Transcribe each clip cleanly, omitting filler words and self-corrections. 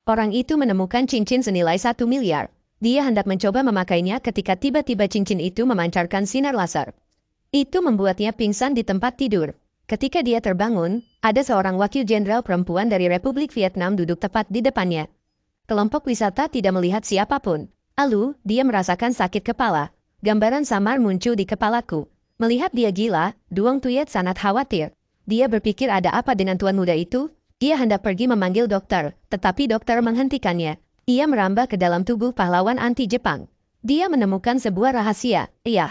Orang itu menemukan cincin senilai 1 miliar. Dia hendak mencoba memakainya ketika tiba-tiba cincin itu memancarkan sinar laser. Itu membuatnya pingsan di tempat tidur. Ketika dia terbangun, ada seorang wakil jenderal perempuan dari Republik Vietnam duduk tepat di depannya. Kelompok wisata tidak melihat siapapun. Lalu, dia merasakan sakit kepala. Gambaran samar muncul di kepalaku. Melihat dia gila, Duong Tuyet sangat khawatir. Dia berpikir ada apa dengan tuan muda itu? Dia hendak pergi memanggil dokter, tetapi dokter menghentikannya. Ia merambah ke dalam tubuh pahlawan anti-Jepang. Dia menemukan sebuah rahasia. Iya.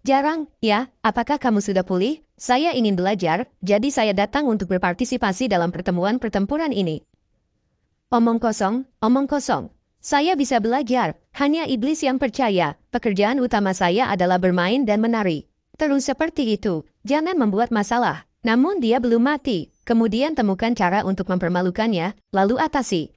Jarang, ya, apakah kamu sudah pulih? Saya ingin belajar, jadi saya datang untuk berpartisipasi dalam pertemuan pertempuran ini. Omong kosong, omong kosong. Saya bisa belajar, hanya iblis yang percaya. Pekerjaan utama saya adalah bermain dan menari. Terus seperti itu, jangan membuat masalah. Namun dia belum mati. Kemudian temukan cara untuk mempermalukannya, lalu atasi.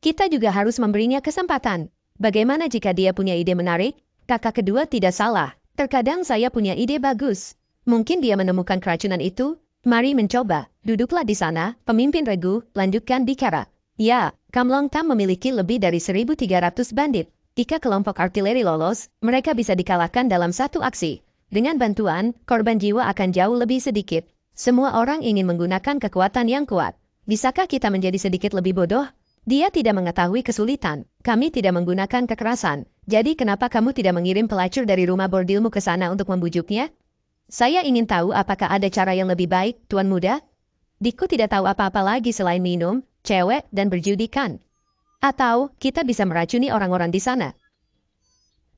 Kita juga harus memberinya kesempatan. Bagaimana jika dia punya ide menarik? Kakak kedua tidak salah. Terkadang saya punya ide bagus. Mungkin dia menemukan keracunan itu. Mari mencoba. Duduklah di sana, pemimpin regu, lanjutkan bicara. Ya, Kamlong Tam memiliki lebih dari 1.300 bandit. Jika kelompok artileri lolos, mereka bisa dikalahkan dalam satu aksi. Dengan bantuan, korban jiwa akan jauh lebih sedikit. Semua orang ingin menggunakan kekuatan yang kuat. Bisakah kita menjadi sedikit lebih bodoh? Dia tidak mengetahui kesulitan. Kami tidak menggunakan kekerasan. Jadi kenapa kamu tidak mengirim pelacur dari rumah bordilmu ke sana untuk membujuknya? Saya ingin tahu apakah ada cara yang lebih baik, Tuan Muda? Diku tidak tahu apa-apa lagi selain minum, cewek, dan berjudikan. Atau kita bisa meracuni orang-orang di sana.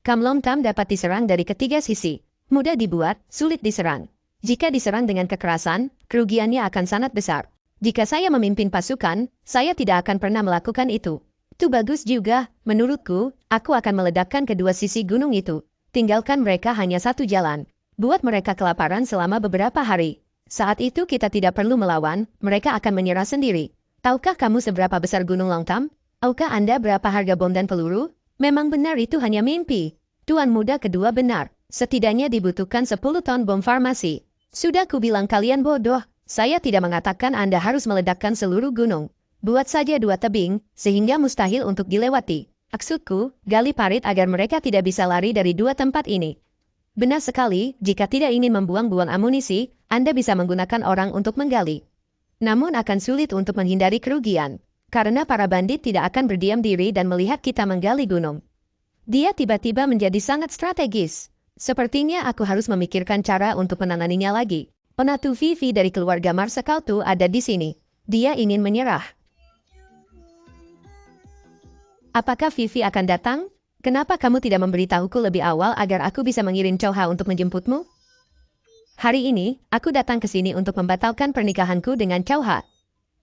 Kamlong Tam dapat diserang dari ketiga sisi. Mudah dibuat, sulit diserang. Jika diserang dengan kekerasan, kerugiannya akan sangat besar. Jika saya memimpin pasukan, saya tidak akan pernah melakukan itu. Itu bagus juga, menurutku, aku akan meledakkan kedua sisi gunung itu. Tinggalkan mereka hanya satu jalan. Buat mereka kelaparan selama beberapa hari. Saat itu kita tidak perlu melawan, mereka akan menyerah sendiri. Tahukah kamu seberapa besar Gunung Longtam? Tahukah Anda berapa harga bom dan peluru? Memang benar itu hanya mimpi. Tuan muda kedua benar. Setidaknya dibutuhkan 10 ton bom farmasi. Sudah kubilang kalian bodoh, saya tidak mengatakan Anda harus meledakkan seluruh gunung. Buat saja 2 tebing, sehingga mustahil untuk dilewati. Maksudku, gali parit agar mereka tidak bisa lari dari 2 tempat ini. Benar sekali, jika tidak ingin membuang-buang amunisi, Anda bisa menggunakan orang untuk menggali. Namun akan sulit untuk menghindari kerugian, karena para bandit tidak akan berdiam diri dan melihat kita menggali gunung. Dia tiba-tiba menjadi sangat strategis. Sepertinya aku harus memikirkan cara untuk menanganinya lagi. Onatu Vivi dari keluarga Marsekautu ada di sini. Dia ingin menyerah. Apakah Vivi akan datang? Kenapa kamu tidak memberitahuku lebih awal agar aku bisa mengirim Chow Ha untuk menjemputmu? Hari ini, aku datang ke sini untuk membatalkan pernikahanku dengan Chow Ha.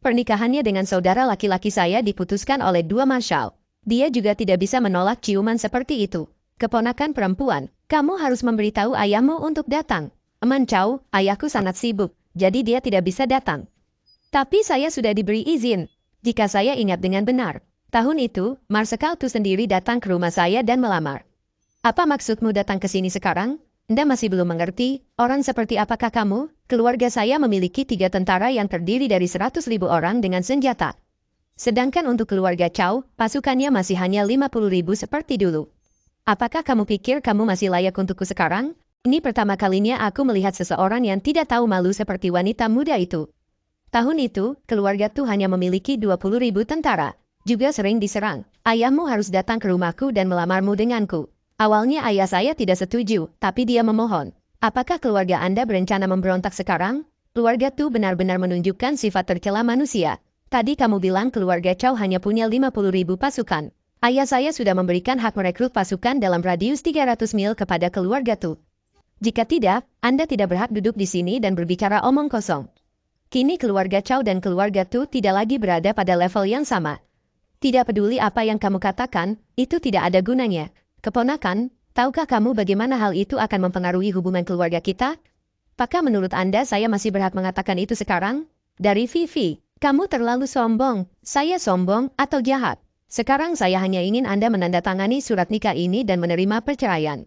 Pernikahannya dengan saudara laki-laki saya diputuskan oleh 2 marshal. Dia juga tidak bisa menolak ciuman seperti itu. Keponakan perempuan, kamu harus memberitahu ayahmu untuk datang. Eman Chow, ayahku sangat sibuk, jadi dia tidak bisa datang. Tapi saya sudah diberi izin. Jika saya ingat dengan benar, tahun itu, Marsekautu sendiri datang ke rumah saya dan melamar. Apa maksudmu datang ke sini sekarang? Anda masih belum mengerti, orang seperti apakah kamu? Keluarga saya memiliki 3 tentara yang terdiri dari 100.000 orang dengan senjata. Sedangkan untuk keluarga Chow, pasukannya masih hanya 50.000 seperti dulu. Apakah kamu pikir kamu masih layak untukku sekarang? Ini pertama kalinya aku melihat seseorang yang tidak tahu malu seperti wanita muda itu. Tahun itu, keluarga tuh hanya memiliki 20.000 tentara. Juga sering diserang. Ayahmu harus datang ke rumahku dan melamarmu denganku. Awalnya ayah saya tidak setuju, tapi dia memohon. Apakah keluarga Anda berencana memberontak sekarang? Keluarga tuh benar-benar menunjukkan sifat tercela manusia. Tadi kamu bilang keluarga Chow hanya punya 50.000 pasukan. Ayah saya sudah memberikan hak merekrut pasukan dalam radius 300 mil kepada keluarga Tu. Jika tidak, Anda tidak berhak duduk di sini dan berbicara omong kosong. Kini keluarga Chow dan keluarga Tu tidak lagi berada pada level yang sama. Tidak peduli apa yang kamu katakan, itu tidak ada gunanya. Keponakan, tahukah kamu bagaimana hal itu akan mempengaruhi hubungan keluarga kita? Apakah menurut Anda saya masih berhak mengatakan itu sekarang? Dari Vivi, kamu terlalu sombong. Saya sombong atau jahat? Sekarang saya hanya ingin Anda menandatangani surat nikah ini dan menerima perceraian.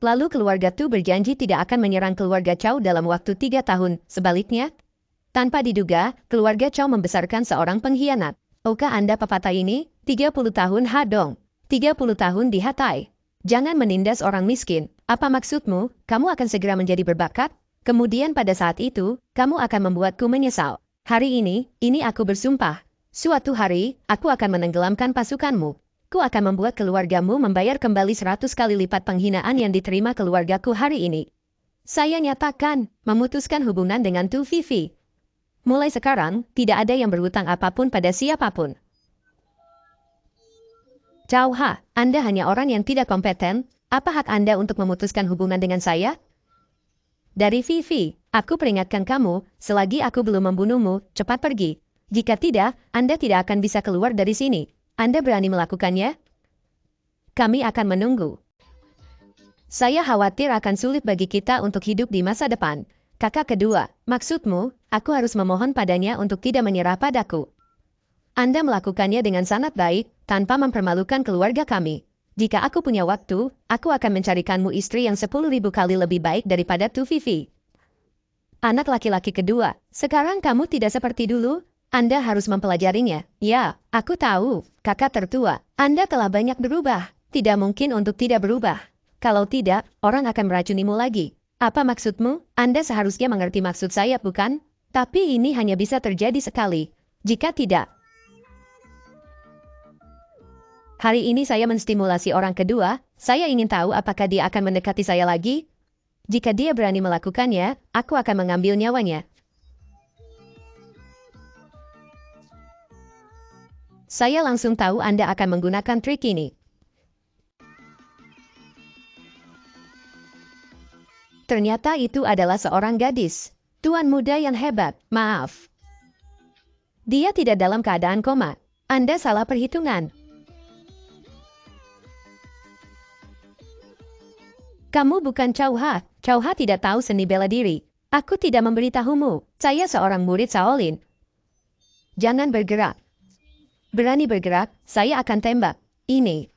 Lalu keluarga Tu berjanji tidak akan menyerang keluarga Chow dalam waktu 3 tahun. Sebaliknya, tanpa diduga, keluarga Chow membesarkan seorang pengkhianat. Oka Anda pepatah ini? 30 tahun hadong. 30 tahun di hatai. Jangan menindas orang miskin. Apa maksudmu? Kamu akan segera menjadi berbakat? Kemudian pada saat itu, kamu akan membuatku menyesal. Hari ini aku bersumpah. Suatu hari, aku akan menenggelamkan pasukanmu. Ku akan membuat keluargamu membayar kembali 100 kali lipat penghinaan yang diterima keluargaku hari ini. Saya nyatakan, memutuskan hubungan dengan Tu Vivi. Mulai sekarang, tidak ada yang berhutang apapun pada siapapun. Cao Ha, Anda hanya orang yang tidak kompeten. Apa hak Anda untuk memutuskan hubungan dengan saya? Dari Vivi, aku peringatkan kamu, selagi aku belum membunuhmu, cepat pergi. Jika tidak, Anda tidak akan bisa keluar dari sini. Anda berani melakukannya? Kami akan menunggu. Saya khawatir akan sulit bagi kita untuk hidup di masa depan. Kakak kedua, maksudmu, aku harus memohon padanya untuk tidak menyerah padaku. Anda melakukannya dengan sangat baik, tanpa mempermalukan keluarga kami. Jika aku punya waktu, aku akan mencarikanmu istri yang 10.000 kali lebih baik daripada Tu Vivi. Anak laki-laki kedua, sekarang kamu tidak seperti dulu? Anda harus mempelajarinya. Ya, aku tahu, kakak tertua, Anda telah banyak berubah. Tidak mungkin untuk tidak berubah. Kalau tidak, orang akan meracunimu lagi. Apa maksudmu? Anda seharusnya mengerti maksud saya, bukan? Tapi ini hanya bisa terjadi sekali. Jika tidak, hari ini saya menstimulasi orang kedua, saya ingin tahu apakah dia akan mendekati saya lagi. Jika dia berani melakukannya, aku akan mengambil nyawanya. Saya langsung tahu Anda akan menggunakan trik ini. Ternyata itu adalah seorang gadis. Tuan muda yang hebat, maaf. Dia tidak dalam keadaan koma. Anda salah perhitungan. Kamu bukan Cao Ha. Cao Ha tidak tahu seni bela diri. Aku tidak memberitahumu. Saya seorang murid Shaolin. Jangan bergerak. Berani bergerak, saya akan tembak. Ini.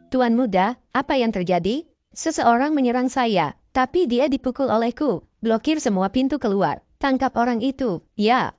Tuan muda, apa yang terjadi? Seseorang menyerang saya, tapi dia dipukul olehku. Blokir semua pintu keluar. Tangkap orang itu. Ya.